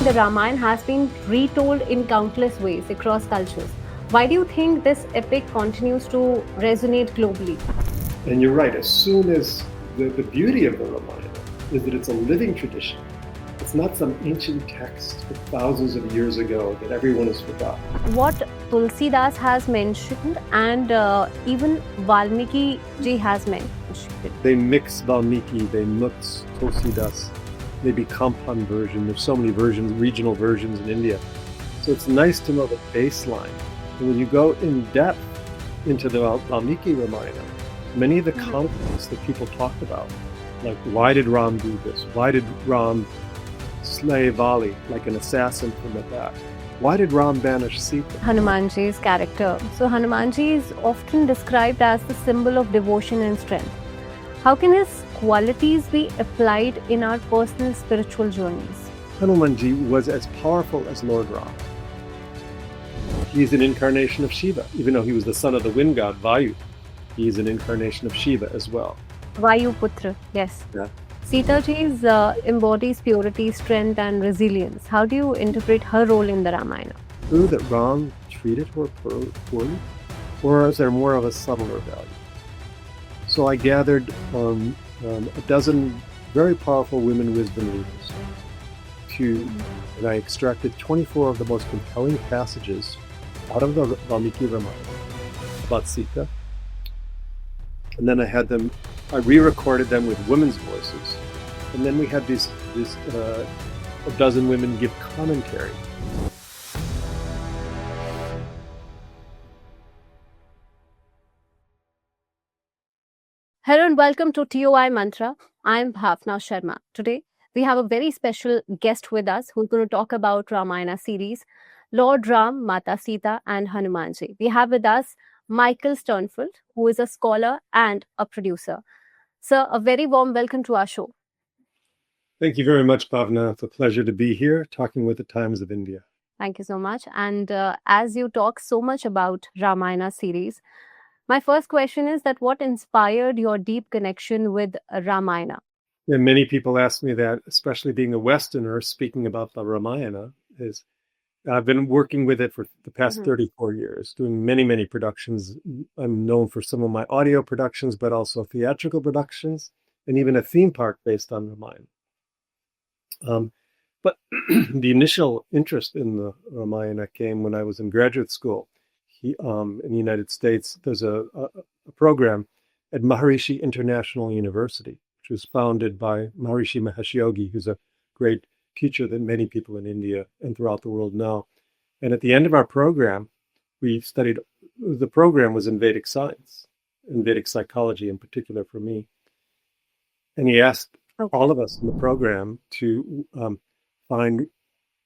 The Ramayana has been retold in countless ways across cultures. Why do you think this epic continues to resonate globally? And you're right, as soon as the beauty of the Ramayana is that it's a living tradition. It's not some ancient text of thousands of years ago that everyone has forgotten. What Tulsidas has mentioned and even Valmiki ji has mentioned. They mix Valmiki, they mix Tulsidas, maybe compound version. There's so many versions, regional versions in India. So it's nice to know the baseline. And when you go in depth into the Valmiki Ramayana, many of the conflicts that people talk about, like why did Ram do this? Why did Ram slay Vali like an assassin from the back? Why did Ram banish Sita? Hanumanji's character. So Hanumanji is often described as the symbol of devotion and strength. How can his qualities be applied in our personal spiritual journeys? Hanumanji was as powerful as Lord Ram. He's an incarnation of Shiva, even though he was the son of the wind god Vayu. He is an incarnation of Shiva as well. Vayu Putra, yes. Yeah. Sita ji embodies purity, strength, and resilience. How do you interpret her role in the Ramayana? True that Ram treated her poorly, or is there more of a subtler value? So I gathered a dozen very powerful women wisdom leaders, and I extracted 24 of the most compelling passages out of the Valmiki Ramayana about Sita. And then I re-recorded them with women's voices. And then we had a dozen women give commentary. Hello and welcome to TOI Mantra. I'm Bhavna Sharma. Today, we have a very special guest with us who's going to talk about Ramayana series, Lord Ram, Mata Sita, and Hanumanji. We have with us Michael Sternfeld, who is a scholar and a producer. Sir, a very warm welcome to our show. Thank you very much, Bhavna. It's a pleasure to be here talking with the Times of India. Thank you so much. And as you talk so much about Ramayana series, my first question is that what inspired your deep connection with Ramayana? Yeah, many people ask me that, especially being a Westerner speaking about the Ramayana. I've been working with it for the past 34 years, doing many, many productions. I'm known for some of my audio productions, but also theatrical productions, and even a theme park based on Ramayana. But the initial interest in the Ramayana came when I was in graduate school in the United States. There's a program at Maharishi International University, which was founded by Maharishi Mahesh Yogi, who's a great teacher that many people in India and throughout the world know. And at the end of our program, the program was in Vedic science, in Vedic psychology in particular for me. And he asked all of us in the program to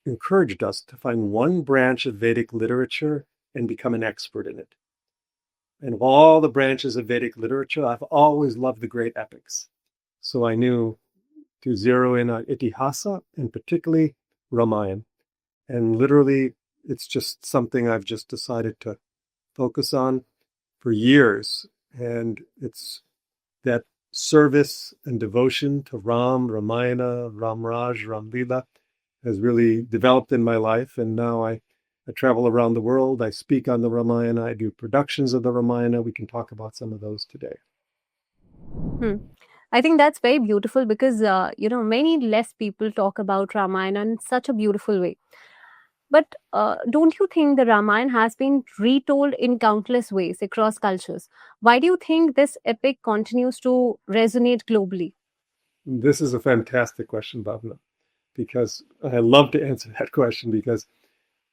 encouraged us to find one branch of Vedic literature and become an expert in it. And of all the branches of Vedic literature, I've always loved the great epics. So I knew to zero in on Itihasa and particularly Ramayan. And literally, it's just something I've just decided to focus on for years. And it's that service and devotion to Ram, Ramayana, Ramraj, Ramlila has really developed in my life. And now I travel around the world. I speak on the Ramayana. I do productions of the Ramayana. We can talk about some of those today. I think that's very beautiful because, many less people talk about Ramayana in such a beautiful way. But don't you think the Ramayana has been retold in countless ways across cultures? Why do you think this epic continues to resonate globally? This is a fantastic question, Bhavna, because I love to answer that question because,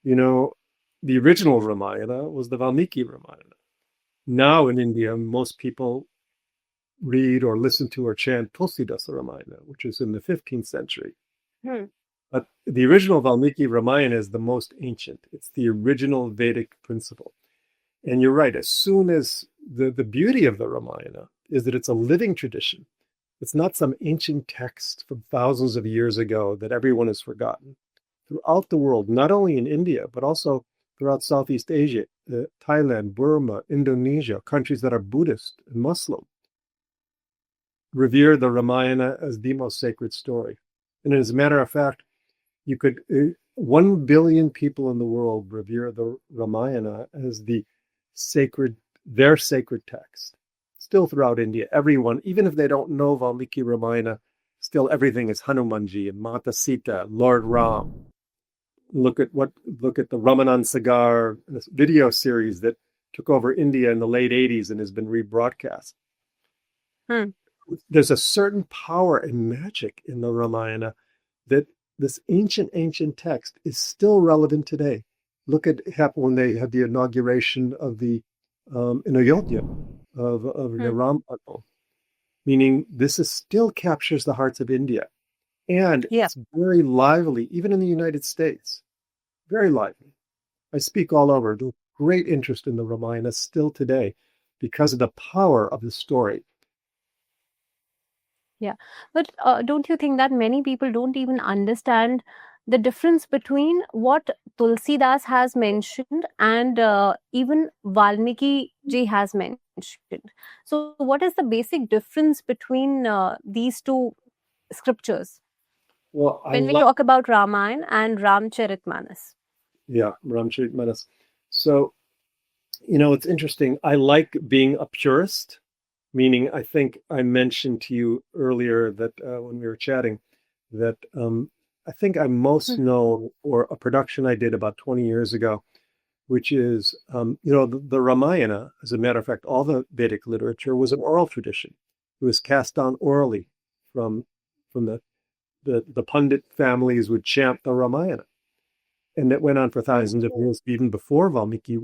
the original Ramayana was the Valmiki Ramayana. Now in India, most people read or listen to or chant Tulsidas Ramayana, which is in the 15th century. But the original Valmiki Ramayana is the most ancient. It's the original Vedic principle. And you're right, as soon as the beauty of the Ramayana is that it's a living tradition. It's not some ancient text from thousands of years ago that everyone has forgotten. Throughout the world, not only in India, but also throughout Southeast Asia, Thailand, Burma, Indonesia, countries that are Buddhist and Muslim, revere the Ramayana as the most sacred story. And as a matter of fact, You could 1 billion people in the world revere the Ramayana as their sacred text. Still throughout India, everyone, even if they don't know Valmiki Ramayana, still everything is Hanumanji and Mata Sita, Lord Ram. Look at the Ramanan Sagar, this video series that took over India in the late 80s and has been rebroadcast. There's a certain power and magic in the Ramayana that this ancient text is still relevant today. Look at what happened when they had the inauguration of the in Ayodhya of the Ram Temple, meaning this still captures the hearts of India, and it's very lively, even in the United States, very lively. I speak all over. There's great interest in the Ramayana still today because of the power of the story. Yeah, but don't you think that many people don't even understand the difference between what Tulsidas has mentioned and even Valmiki ji has mentioned? So, what is the basic difference between these two scriptures Well, when we talk about Ramayana and Ramcharitmanas? Yeah, Ramcharitmanas. So, it's interesting. I like being a purist, meaning I think I mentioned to you earlier that when we were chatting, that I think I'm most known for a production I did about 20 years ago, which is, the Ramayana, as a matter of fact, all the Vedic literature was an oral tradition. It was cast down orally from the Pandit families would chant the Ramayana. And that went on for thousands of years, even before Valmiki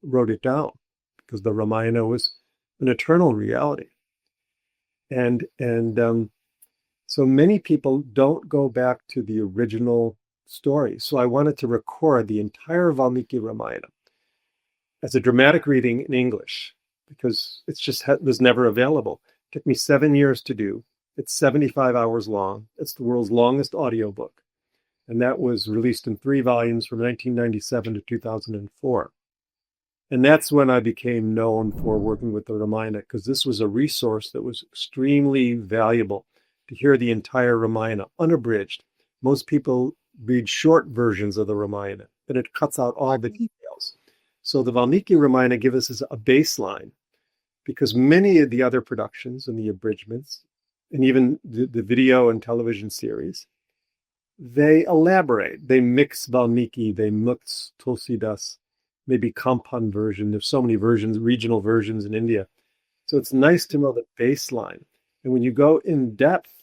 wrote it down, because the Ramayana was an eternal reality. And so many people don't go back to the original story. So I wanted to record the entire Valmiki Ramayana as a dramatic reading in English, because it's just was never available. It took me 7 years to do. It's 75 hours long. It's the world's longest audiobook. And that was released in 3 volumes from 1997 to 2004. And that's when I became known for working with the Ramayana, because this was a resource that was extremely valuable to hear the entire Ramayana, unabridged. Most people read short versions of the Ramayana, and it cuts out all the details. So the Valmiki Ramayana gives us a baseline, because many of the other productions and the abridgments, and even the video and television series, they elaborate. They mix Valmiki, they mix Tulsidas, maybe compound version. There's so many versions, regional versions in India. So it's nice to know the baseline. And when you go in depth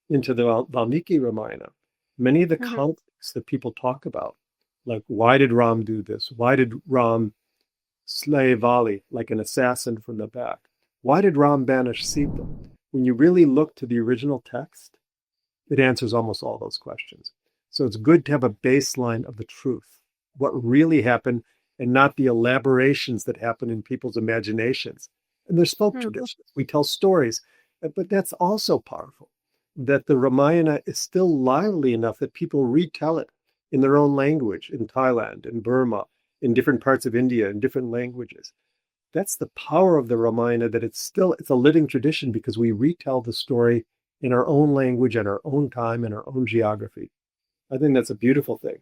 into the Valmiki Ramayana, many of the conflicts that people talk about, like why did Ram do this? Why did Ram slay Vali like an assassin from the back? Why did Ram banish Sita? When you really look to the original text, it answers almost all those questions. So it's good to have a baseline of the truth, what really happened, and not the elaborations that happen in people's imaginations. And there's folk traditions. We tell stories, but that's also powerful, that the Ramayana is still lively enough that people retell it in their own language, in Thailand, in Burma, in different parts of India, in different languages. That's the power of the Ramayana, that it's a living tradition because we retell the story in our own language and our own time and our own geography. I think that's a beautiful thing.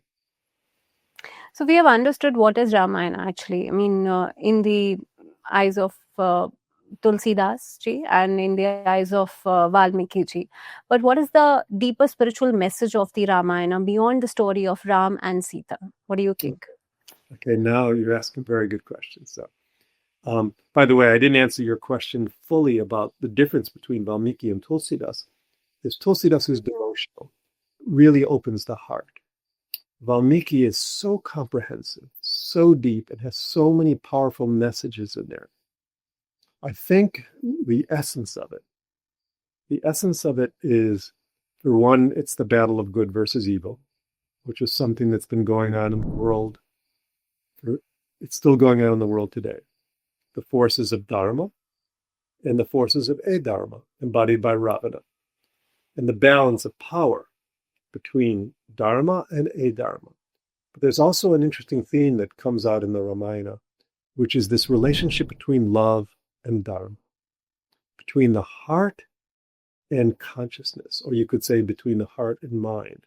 So we have understood what is Ramayana actually. I mean, in the eyes of Tulsidas ji and in the eyes of Valmiki ji. But what is the deeper spiritual message of the Ramayana beyond the story of Ram and Sita? What do you think? Okay, now you're asking very good questions. So, by the way, I didn't answer your question fully about the difference between Valmiki and Tulsidas. Is Tulsidas, who's devotional, really opens the heart. Valmiki is so comprehensive, so deep, and has so many powerful messages in there. I think the essence of it is, for one, it's the battle of good versus evil, which is something that's been going on in the world. It's still going on in the world today. The forces of Dharma and the forces of Adharma, embodied by Ravana, and the balance of power between Dharma and Adharma. But there's also an interesting theme that comes out in the Ramayana, which is this relationship between love and Dharma, between the heart and consciousness, or you could say between the heart and mind.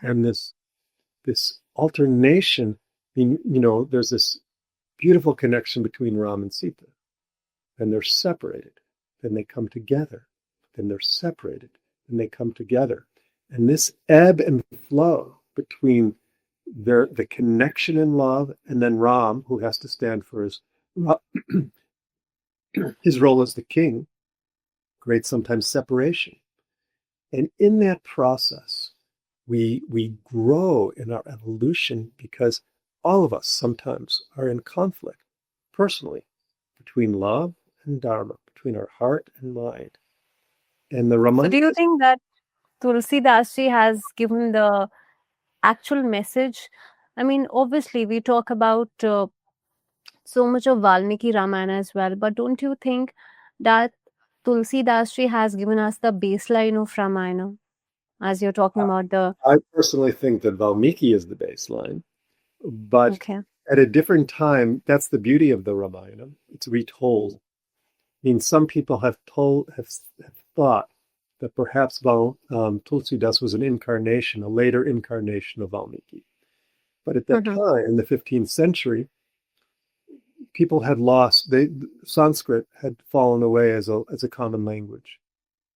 And this alternation, there's this beautiful connection between Ram and Sita. And they're separated. Then they come together. Then they're separated. Then they come together. And this ebb and flow between the connection in love, and then Ram, who has to stand for his role as the king, creates sometimes separation. And in that process, we grow in our evolution because all of us sometimes are in conflict personally between love and dharma, between our heart and mind. And the So do Ramayana. you think that Tulsidas ji has given the actual message? I mean, obviously, we talk about so much of Valmiki Ramayana as well, but don't you think that Tulsidas ji has given us the baseline of Ramayana, as you're talking about the. I personally think that Valmiki is the baseline, but Okay. at a different time, that's the beauty of the Ramayana. It's retold. I mean, some people have thought that perhaps Tulsidas was an incarnation, a later incarnation of Valmiki. But at that time, in the 15th century, people had lost. Sanskrit had fallen away as a common language,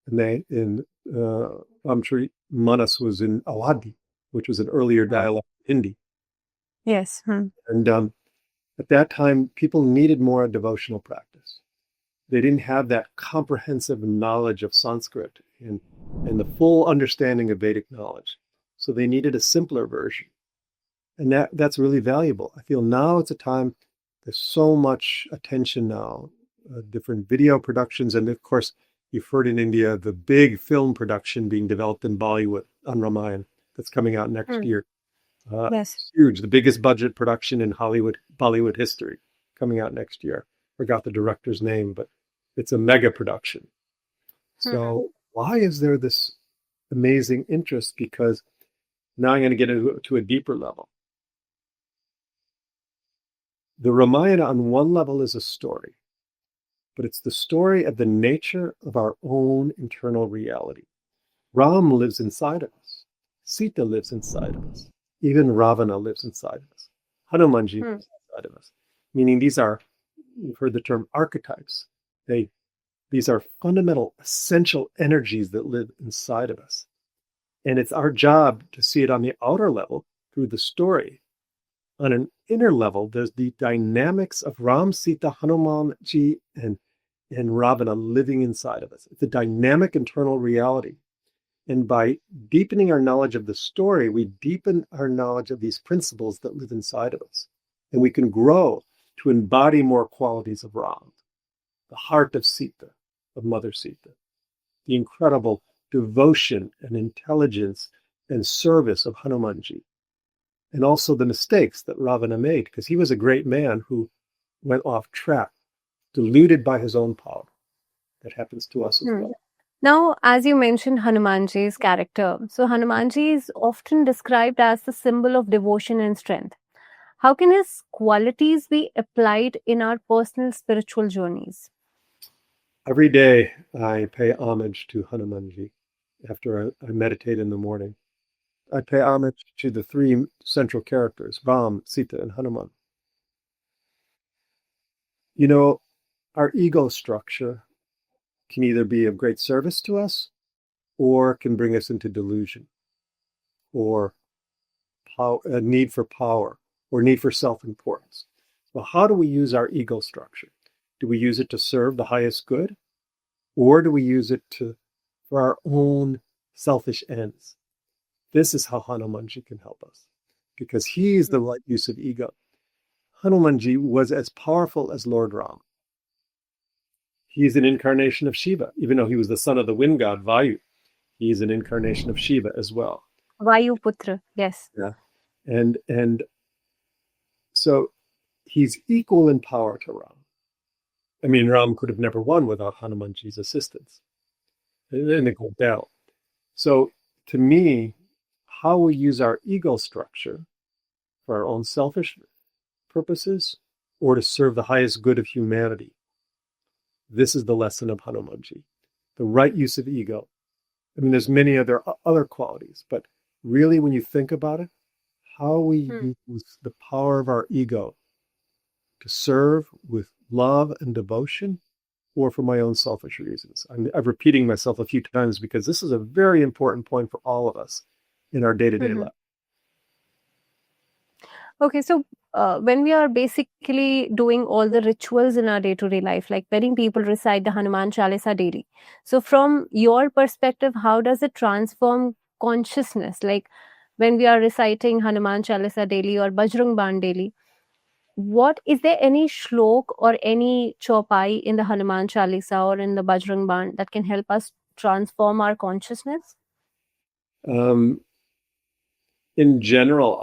and Ramcharitmanas was in Awadhi, which was an earlier dialect of Hindi. Yes. And at that time, people needed more devotional practice. They didn't have that comprehensive knowledge of Sanskrit and the full understanding of Vedic knowledge. So they needed a simpler version. And that's really valuable. I feel now it's a time, there's so much attention now, different video productions. And of course, you've heard in India, the big film production being developed in Bollywood on Ramayan that's coming out next year. Yes. It's huge, the biggest budget production in Bollywood history coming out next year. Forgot the director's name, but it's a mega production. So why is there this amazing interest? Because now I'm going to get into a deeper level. The Ramayana on one level is a story, but it's the story of the nature of our own internal reality. Ram lives inside of us. Sita lives inside of us. Even Ravana lives inside of us. Hanumanji lives inside of us. Meaning you've heard the term archetypes. These are fundamental, essential energies that live inside of us. And it's our job to see it on the outer level through the story. On an inner level, there's the dynamics of Ram, Sita, Hanumanji, and Ravana living inside of us. It's a dynamic internal reality. And by deepening our knowledge of the story, we deepen our knowledge of these principles that live inside of us. And we can grow to embody more qualities of Ram, the heart of Sita, of Mother Sita, the incredible devotion and intelligence and service of Hanumanji, and also the mistakes that Ravana made, because he was a great man who went off track, deluded by his own power. That happens to us as well. Now, as you mentioned Hanumanji's character, so Hanumanji is often described as the symbol of devotion and strength. How can his qualities be applied in our personal spiritual journeys? Every day I pay homage to Hanumanji after I meditate in the morning. I pay homage to the three central characters, Ram, Sita, and Hanuman. You know, our ego structure can either be of great service to us or can bring us into delusion or a need for power or need for self-importance. Well, how do we use our ego structure? Do we use it to serve the highest good? Or do we use it for our own selfish ends? This is how Hanumanji can help us, because he is the right use of ego. Hanumanji was as powerful as Lord Ram. He's an incarnation of Shiva, even though he was the son of the wind god Vayu. He's an incarnation of Shiva as well. Vayu Putra, yes. Yeah. And so he's equal in power to Ram. I mean, Ram could have never won without Hanumanji's assistance. And then it goes down. So to me, how we use our ego structure for our own selfish purposes or to serve the highest good of humanity. This is the lesson of Hanumanji, the right use of ego. I mean, there's many other qualities, but really, when you think about it, how we use the power of our ego to serve with love and devotion, or for my own selfish reasons. I'm repeating myself a few times because this is a very important point for all of us in our day-to-day life. Okay, so when we are basically doing all the rituals in our day-to-day life, like many people recite the Hanuman Chalisa daily. So from your perspective, how does it transform consciousness? Like when we are reciting Hanuman Chalisa daily or Bajrang Ban daily, what is there any shlok or any chopai in the Hanuman Chalisa or in the Bajrang Ban that can help us transform our consciousness? In general,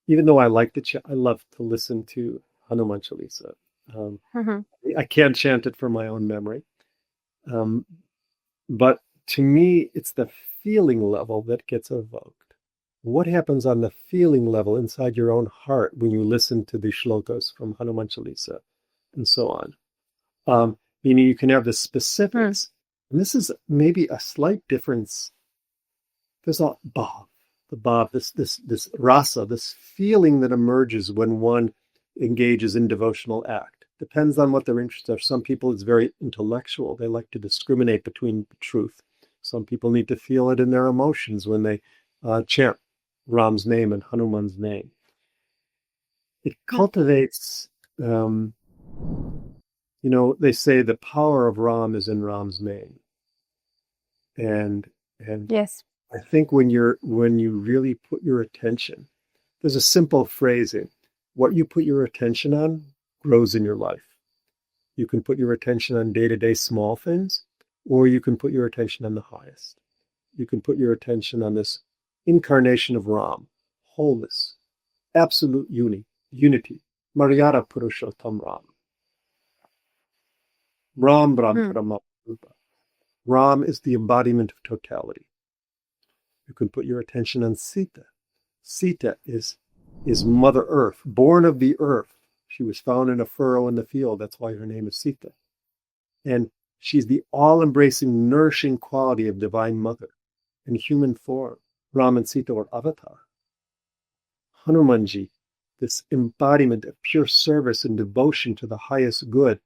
even though I love to listen to Hanuman Chalisa. I can't chant it from my own memory. But to me, it's the feeling level that gets evoked. What happens on the feeling level inside your own heart when you listen to the shlokas from Hanuman Chalisa and so on? Meaning you can have the specifics. And this is maybe a slight difference. There's a bhav, this rasa, this feeling that emerges when one engages in devotional act. Depends on what their interests are. Some people, it's very intellectual. They like to discriminate between truth. Some people need to feel it in their emotions when they chant Ram's name and Hanuman's name. It cultivates, they say the power of Ram is in Ram's name. And yes. I think when you really put your attention, there's a simple phrasing. What you put your attention on grows in your life. You can put your attention on day-to-day small things, or you can put your attention on the highest. You can put your attention on this incarnation of Ram, wholeness, absolute unity, Maryada Purushottam Ram. Ram Brahma Rupa. Ram is the embodiment of totality. You can put your attention on Sita. Sita is Mother Earth, born of the earth. She was found in a furrow in the field. That's why her name is Sita. And she's the all-embracing, nourishing quality of Divine Mother in human form. Ram and Sita were avatar. Hanumanji, this embodiment of pure service and devotion to the highest good.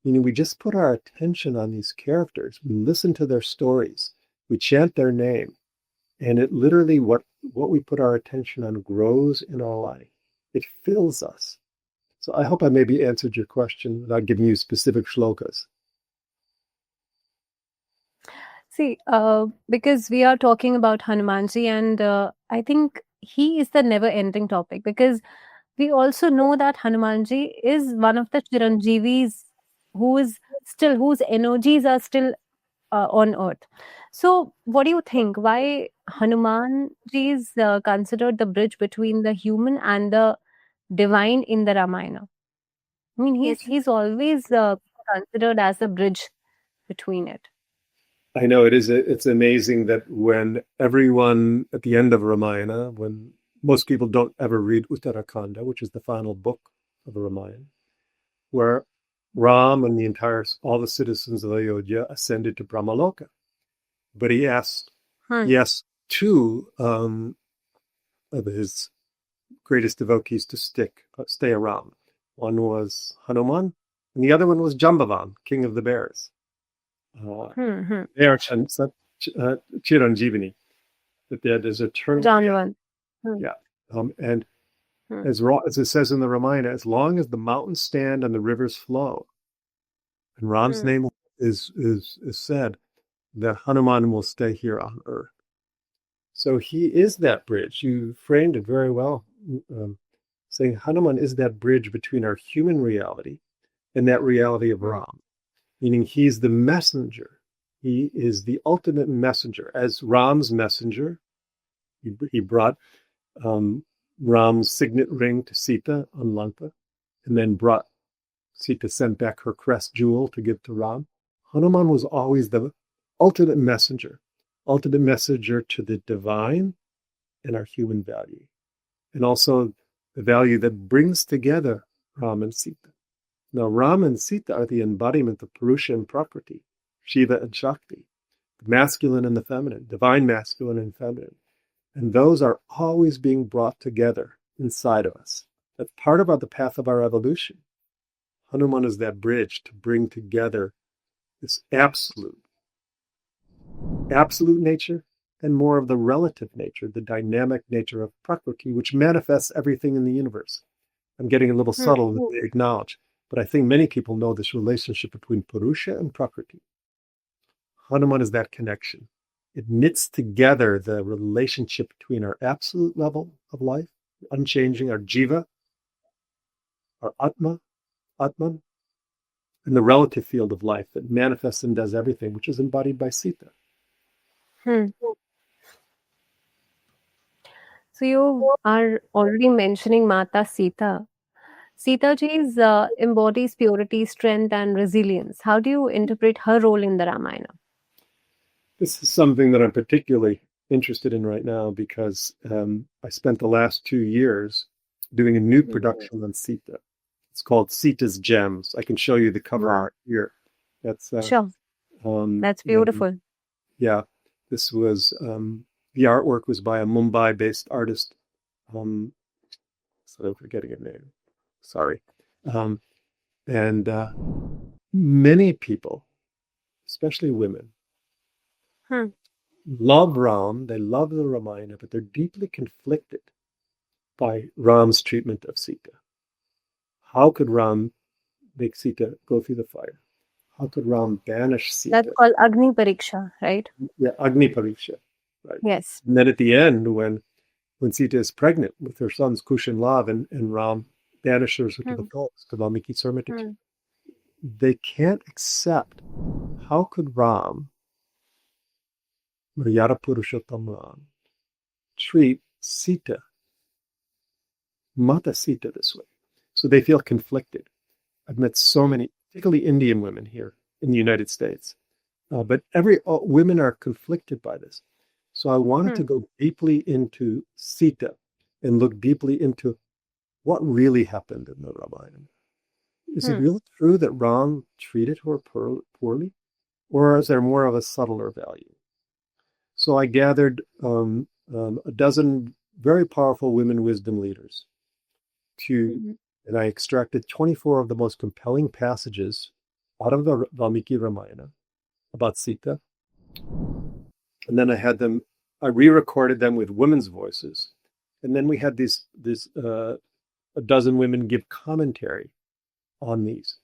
Meaning we just put our attention on these characters. We listen to their stories. We chant their name. And it literally, what we put our attention on grows in our life. It fills us. So I hope I maybe answered your question without giving you specific shlokas. See, because we are talking about Hanumanji, and I think he is the never-ending topic, because we also know that Hanumanji is one of the Chiranjeevis whose energies are still on earth. So what do you think? Why Hanumanji is considered the bridge between the human and the divine in the Ramayana? I mean, he's always considered as the bridge between it. I know it is. It's amazing that when everyone at the end of Ramayana, when most people don't ever read Uttarakanda, which is the final book of the Ramayana, where Ram and all the citizens of Ayodhya ascended to Brahmaloka, but he asked two of his greatest devotees to stay around. One was Hanuman, and the other one was Jambavan, king of the bears. They are Chiranjeevani, that there's eternal. Jambavan. Yeah, and as it says in the Ramayana, as long as the mountains stand and the rivers flow, and Ram's name is said, that Hanuman will stay here on earth. So he is that bridge. You framed it very well, saying Hanuman is that bridge between our human reality and that reality of Ram, meaning he's the messenger. He is the ultimate messenger. As Ram's messenger, he brought Ram's signet ring to Sita on Lanka, and then brought Sita, sent back her crest jewel to give to Ram. Hanuman was always the ultimate messenger to the divine and our human value, and also the value that brings together Ram and Sita. Now, Ram and Sita are the embodiment of Purusha and Prakriti, Shiva and Shakti. the masculine and the feminine, divine masculine and feminine. And those are always being brought together inside of us. That's part about the path of our evolution. Hanuman is that bridge to bring together this absolute nature and more of the relative nature, the dynamic nature of Prakriti, which manifests everything in the universe. I'm getting a little subtle with the acknowledge, but I think many people know this relationship between Purusha and Prakriti. Hanuman is that connection. It knits together the relationship between our absolute level of life, unchanging, our jiva, our atman, and the relative field of life that manifests and does everything, which is embodied by Sita. So you are already mentioning Mata Sita. Sita Ji's embodies purity, strength, and resilience. How do you interpret her role in the Ramayana? This is something that I'm particularly interested in right now because I spent the last 2 years doing a new production on Sita. It's called Sita's Gems. I can show you the cover art here. That's sure. That's beautiful. Yeah, this was the artwork was by a Mumbai-based artist. So I'm forgetting her name. Sorry. And many people, especially women, love Ram. They love the Ramayana, but they're deeply conflicted by Ram's treatment of Sita. How could Ram make Sita go through the fire? How could Ram banish Sita? That's called Agni Pariksha, right? Yeah, Agni Pariksha. Right. Yes. And then at the end, when Sita is pregnant with her sons Kush and Lav, and Ram banishes her to the forest, to Valmiki hermitage, they can't accept. How could Ram, Maryada Purushottam Ram, treat Sita, Mata Sita, this way? So they feel conflicted. I've met so many, particularly Indian women here in the United States, but women are conflicted by this. So I wanted to go deeply into Sita and look deeply into what really happened in the Ramayana. Is it really true that Ram treated her poorly, or is there more of a subtler value? So I gathered a dozen very powerful women wisdom leaders and I extracted 24 of the most compelling passages out of the Valmiki Ramayana about Sita. And then I re-recorded them with women's voices. And then we had a dozen women give commentary on these.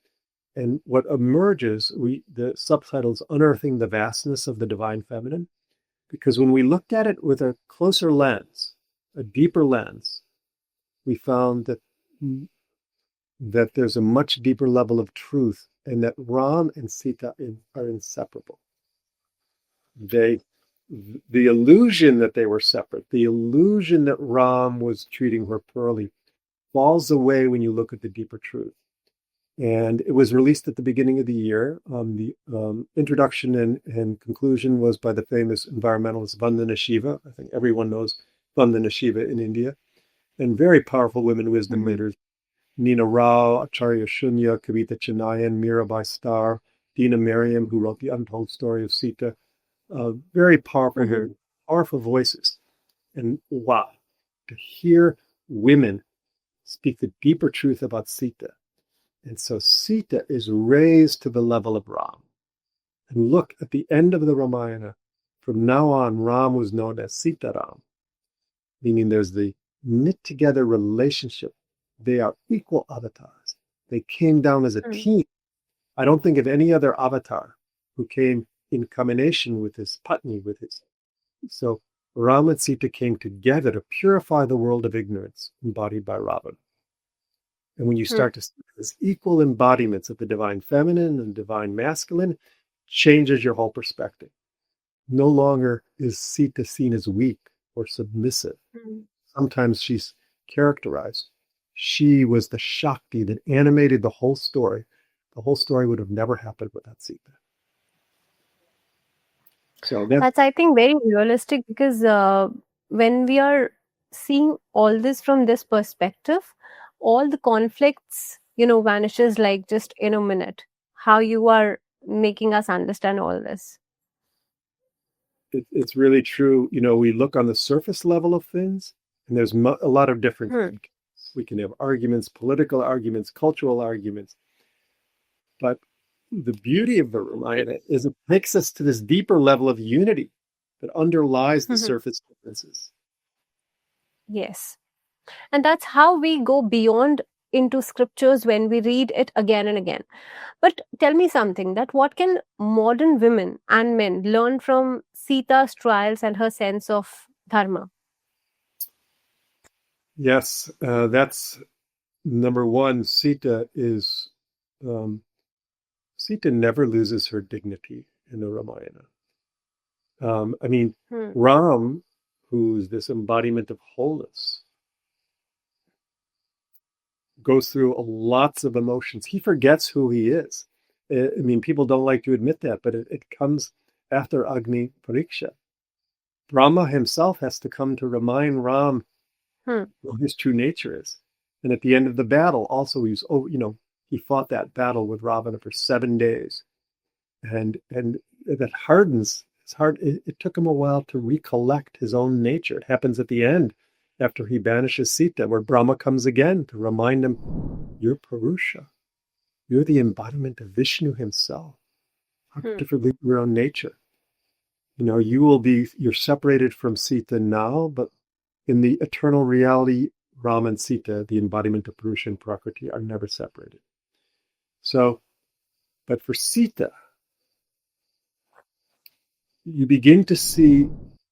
And what emerges, the subtitles, Unearthing the Vastness of the Divine Feminine, because when we looked at it with a closer lens, a deeper lens, we found that there's a much deeper level of truth and that Ram and Sita are inseparable. The illusion that they were separate, the illusion that Ram was treating her poorly, falls away when you look at the deeper truth. And it was released at the beginning of the year. The introduction and conclusion was by the famous environmentalist Vandana Shiva. I think everyone knows Vandana Shiva in India. And very powerful women wisdom leaders. Nina Rao, Acharya Shunya, Kavita Chinayan, Mirabai Starr, Dina Merriam, who wrote The Untold Story of Sita. Very powerful voices. And wow, to hear women speak the deeper truth about Sita. And so Sita is raised to the level of Ram. And look, at the end of the Ramayana, from now on, Ram was known as Sita Ram, meaning there's the knit together relationship. They are equal avatars. They came down as a team. I don't think of any other avatar who came in combination with his Patni, So Ram and Sita came together to purify the world of ignorance embodied by Ravan. And when you start to see this equal embodiments of the divine feminine and divine masculine, changes your whole perspective. No longer is Sita seen as weak or submissive. Sometimes she's characterized. She was the Shakti that animated the whole story. The whole story would have never happened without Sita. So that's, I think, very realistic because when we are seeing all this from this perspective, all the conflicts, vanishes like just in a minute. How you are making us understand all this. it's really true. We look on the surface level of things, and there's a lot of different. We can have arguments, political arguments, cultural arguments, but the beauty of the Ramayana is it takes us to this deeper level of unity that underlies the surface differences. Yes. And that's how we go beyond into scriptures when we read it again and again. But tell me something, that what can modern women and men learn from Sita's trials and her sense of dharma? Yes, that's number one. Sita never loses her dignity in the Ramayana. Ram, who's this embodiment of wholeness, goes through lots of emotions. He forgets who he is. People don't like to admit that, but it comes after Agni Pariksha. Brahma himself has to come to remind Ram what his true nature is. And at the end of the battle, also he fought that battle with Ravana for 7 days. And that hardens his heart. It took him a while to recollect his own nature. It happens at the end, after he banishes Sita, where Brahma comes again to remind him, you're Purusha. You're the embodiment of Vishnu himself. How to forget your own nature. You're separated from Sita now, but in the eternal reality, Ram and Sita, the embodiment of Purusha and Prakriti, are never separated. So, but for Sita, you begin to see,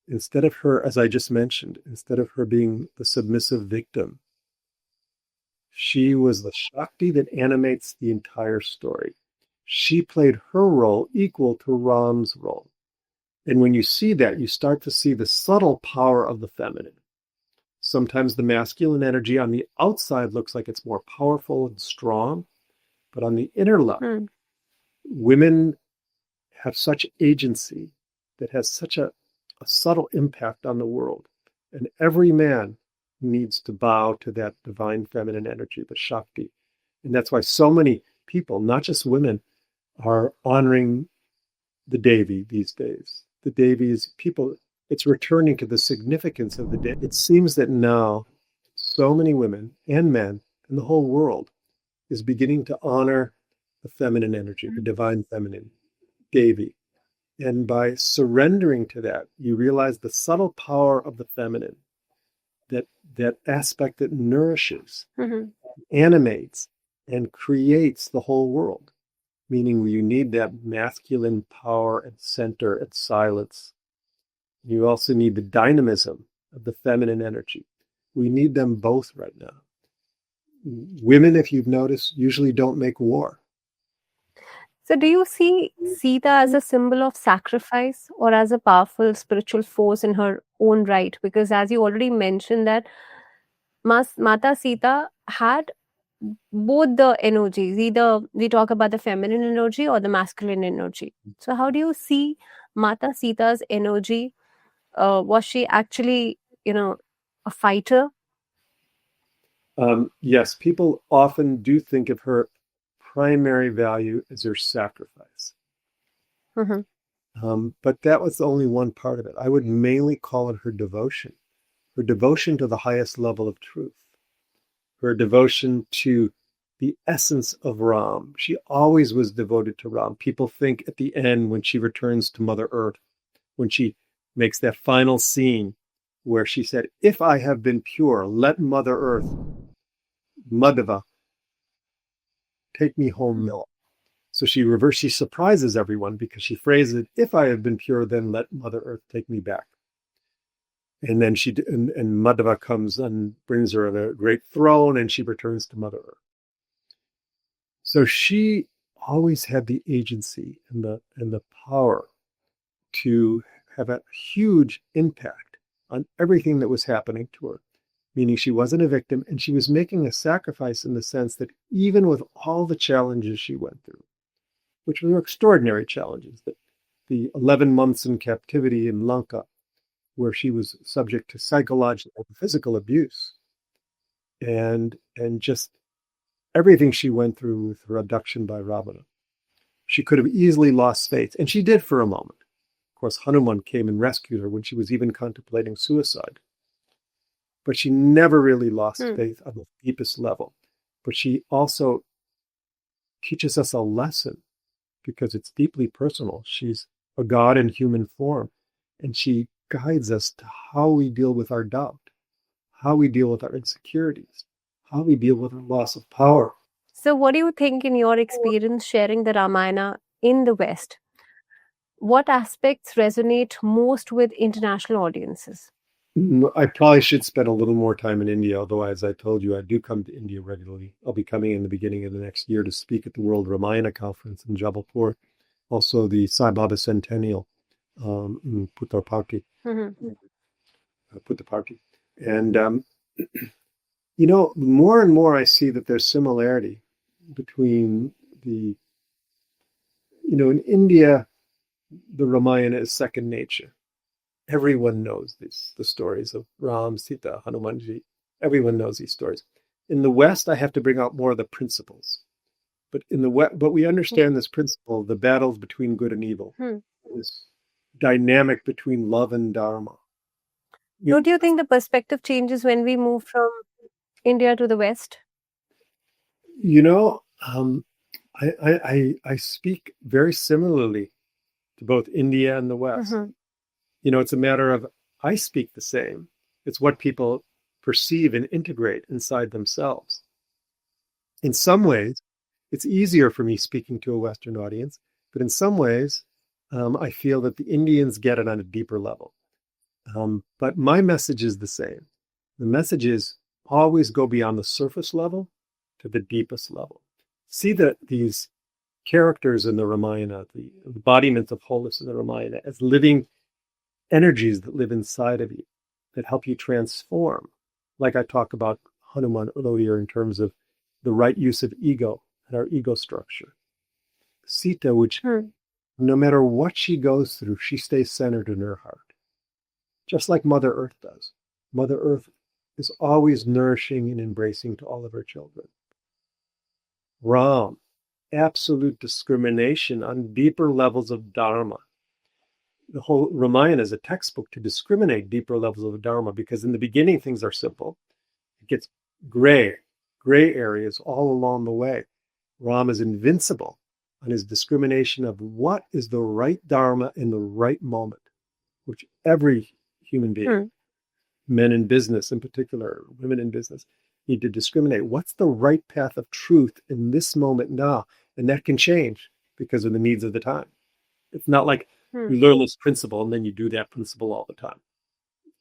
instead of her, as I just mentioned, instead of her being the submissive victim, she was the Shakti that animates the entire story. She played her role equal to Ram's role. And when you see that, you start to see the subtle power of the feminine. Sometimes the masculine energy on the outside looks like it's more powerful and strong, but on the inner level, women have such agency that has such a subtle impact on the world. And every man needs to bow to that divine feminine energy, the Shakti. And that's why so many people, not just women, are honoring the Devi these days. The Devi is people, it's returning to the significance of the Devi. It seems that now so many women and men in the whole world is beginning to honor the feminine energy, the divine feminine, Devi. And by surrendering to that, you realize the subtle power of the feminine, that aspect that nourishes, animates, and creates the whole world. Meaning you need that masculine power and center and silence. You also need the dynamism of the feminine energy. We need them both right now. Women, if you've noticed, usually don't make war. So do you see Sita as a symbol of sacrifice or as a powerful spiritual force in her own right? Because as you already mentioned that Mata Sita had both the energies, either we talk about the feminine energy or the masculine energy. So how do you see Mata Sita's energy? Was she actually, a fighter? Yes, people often do think of her primary value as her sacrifice. But that was only one part of it. I would mainly call it her devotion to the highest level of truth, her devotion to the essence of Ram. She always was devoted to Ram. People think at the end, when she returns to Mother Earth, when she makes that final scene where she said, if I have been pure, let Mother Earth, Madhava, take me home, Mila. So she surprises everyone because she phrases it, if I have been pure, then let Mother Earth take me back. And then and Madhava comes and brings her a great throne, and she returns to Mother Earth. So she always had the agency and the power to have a huge impact on everything that was happening to her. Meaning she wasn't a victim, and she was making a sacrifice in the sense that even with all the challenges she went through, which were extraordinary challenges, that the 11 months in captivity in Lanka, where she was subject to psychological and physical abuse, and just everything she went through with her abduction by Ravana. She could have easily lost faith, and she did for a moment. course, Hanuman came and rescued her when she was even contemplating suicide. But she never really lost faith on the deepest level. But she also teaches us a lesson because it's deeply personal. She's a God in human form, and she guides us to how we deal with our doubt, how we deal with our insecurities, how we deal with our loss of power. So, what do you think, in your experience sharing the Ramayana in the West? What aspects resonate most with international audiences? I probably should spend a little more time in India, although, as I told you, I do come to India regularly. I'll be coming in the beginning of the next year to speak at the World Ramayana Conference in Jabalpur, also the Sai Baba Centennial in Puttaparthi. And, more and more I see that there's similarity between in India, the Ramayana is second nature. Everyone knows the stories of Ram, Sita, Hanumanji. Everyone knows these stories. In the West, I have to bring out more of the principles. But we understand this principle, the battles between good and evil, this dynamic between love and dharma. Don't you think the perspective changes when we move from India to the West? I speak very similarly to both India and the West. It's a matter of, I speak the same. It's what people perceive and integrate inside themselves. In some ways, it's easier for me speaking to a Western audience, but in some ways, I feel that the Indians get it on a deeper level. But my message is the same. The message is always go beyond the surface level to the deepest level. See that these characters in the Ramayana, the embodiments of wholeness in the Ramayana, as living energies that live inside of you, that help you transform. Like I talk about Hanuman earlier in terms of the right use of ego and our ego structure. Sita, which no matter what she goes through, she stays centered in her heart. Just like Mother Earth does. Mother Earth is always nourishing and embracing to all of her children. Ram, absolute discrimination on deeper levels of dharma. The whole Ramayana is a textbook to discriminate deeper levels of dharma, because in the beginning things are simple. It gets gray areas all along the way. Ram is invincible on his discrimination of what is the right dharma in the right moment, which every human being, men in business in particular, women in business, need to discriminate. What's the right path of truth in this moment now? And that can change because of the needs of the time. It's not like you learn this principle and then you do that principle all the time.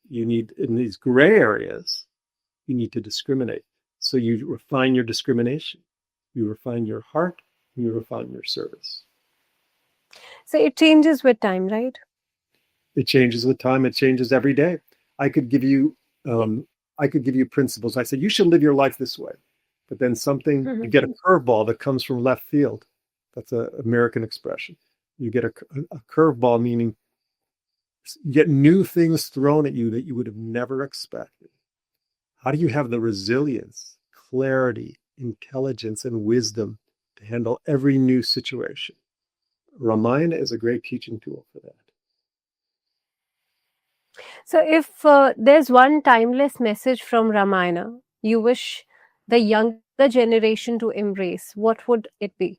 You need, in these gray areas, you need to discriminate. So you refine your discrimination, you refine your heart, and you refine your service. So it changes with time, right? It changes with time. It changes every day. I could give you principles. I said, you should live your life this way. But then you get a curveball that comes from left field. That's an American expression. You get a curveball, meaning you get new things thrown at you that you would have never expected. How do you have the resilience, clarity, intelligence, and wisdom to handle every new situation? Ramayana is a great teaching tool for that. So if there's one timeless message from Ramayana you wish the younger generation to embrace, what would it be?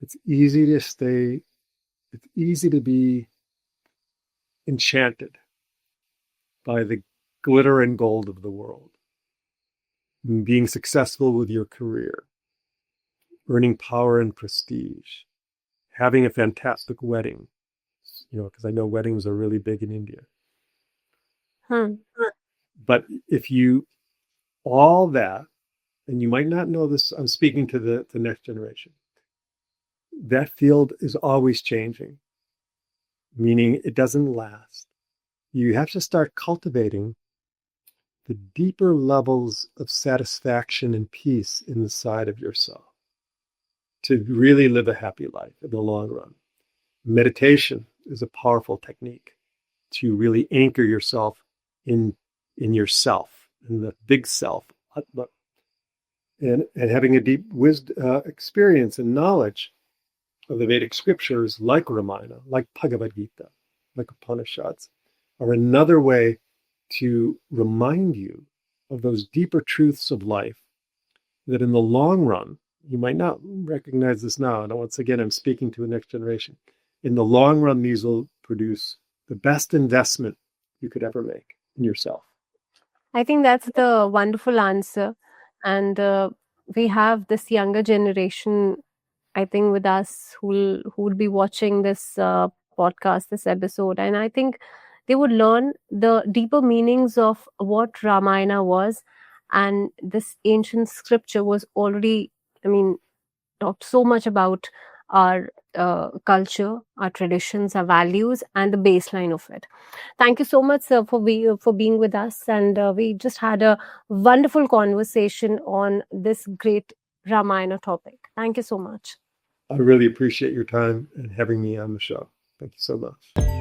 It's easy to be enchanted by the glitter and gold of the world, being successful with your career, earning power and prestige, having a fantastic wedding, because I know weddings are really big in India. But all that, and you might not know this, I'm speaking to the next generation, that field is always changing, meaning it doesn't last. You have to start cultivating the deeper levels of satisfaction and peace inside of yourself to really live a happy life in the long run. Meditation is a powerful technique to really anchor yourself in yourself, in the big self, and having a deep wisdom, experience and knowledge of the Vedic scriptures, like Ramayana, like Bhagavad Gita, like Upanishads, are another way to remind you of those deeper truths of life that in the long run, you might not recognize this now, and once again, I'm speaking to the next generation. In the long run, these will produce the best investment you could ever make in yourself. I think that's the wonderful answer. And we have this younger generation, I think, with us who will be watching this podcast, this episode. And I think they would learn the deeper meanings of what Ramayana was. And this ancient scripture was already, I mean, talked so much about our culture, our traditions, our values, and the baseline of it. Thank you so much, sir, for being with us. And we just had a wonderful conversation on this great Ramayana topic. Thank you so much. I really appreciate your time and having me on the show. Thank you so much.